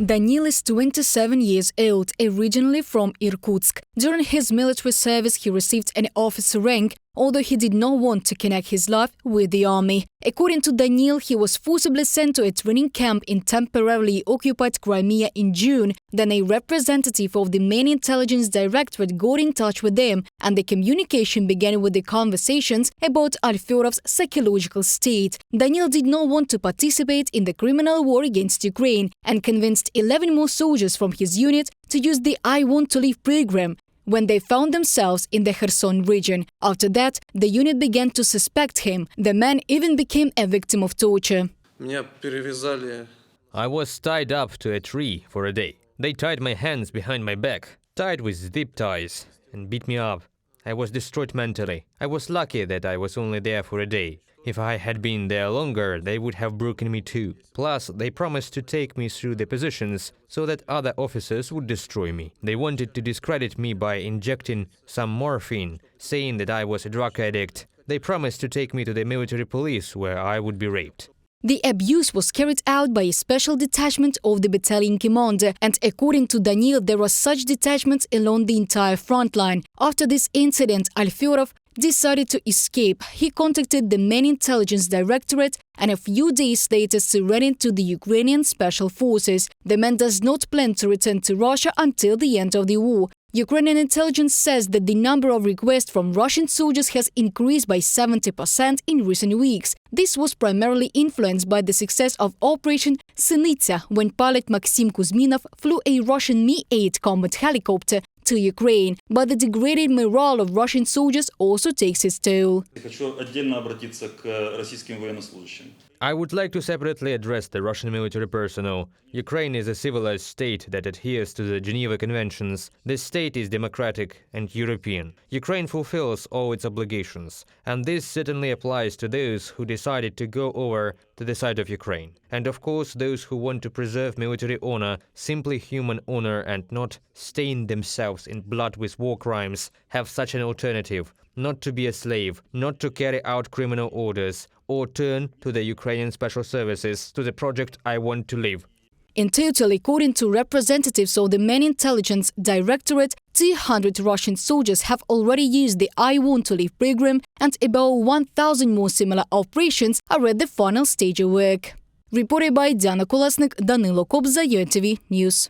Daniil is 27 years old, originally from Irkutsk. During his military service, he received an officer rank, although he did not want to connect his life with the army. According to Daniil, he was forcibly sent to a training camp in temporarily occupied Crimea in June. Then a representative of the main intelligence directorate got in touch with him, and the communication began with the conversations about Alfyorov's psychological state. Daniil did not want to participate in the criminal war against Ukraine and convinced 11 more soldiers from his unit to use the I Want to Leave program when they found themselves in the Kherson region. After that, the unit began to suspect him. The man even became a victim of torture. I was tied up to a tree for a day. They tied my hands behind my back, tied with zip ties, and beat me up. I was destroyed mentally. I was lucky that I was only there for a day. If I had been there longer, they would have broken me too. Plus, they promised to take me through the positions so that other officers would destroy me. They wanted to discredit me by injecting some morphine, saying that I was a drug addict. They promised to take me to the military police, where I would be raped. The abuse was carried out by a special detachment of the battalion commander, and according to Daniil, there were such detachments along the entire front line. After this incident, Alfyorov decided to escape. He contacted the main intelligence directorate and a few days later surrendered to the Ukrainian special forces. The man does not plan to return to Russia until the end of the war. Ukrainian intelligence says that the number of requests from Russian soldiers has increased by 70% in recent weeks. This was primarily influenced by the success of Operation Barynya, when pilot Maxim Kuzminov flew a Russian Mi-8 combat helicopter to Ukraine. But the degraded morale of Russian soldiers also takes its toll. I would like to separately address the Russian military personnel. Ukraine is a civilized state that adheres to the Geneva Conventions. This state is democratic and European. Ukraine fulfills all its obligations, and this certainly applies to those who decided to go over to the side of Ukraine. And of course, those who want to preserve military honor, simply human honor, and not stain themselves in blood with war crimes, have such an alternative: not to be a slave, not to carry out criminal orders, or turn to the Ukrainian special services, to the project I Want to Live. In total, according to representatives of the main intelligence directorate, 200 Russian soldiers have already used the I Want to Live program, and about 1,000 more similar operations are at the final stage of work. Reported by Diana Kolesnik, Danilo Kobza, UNTV News.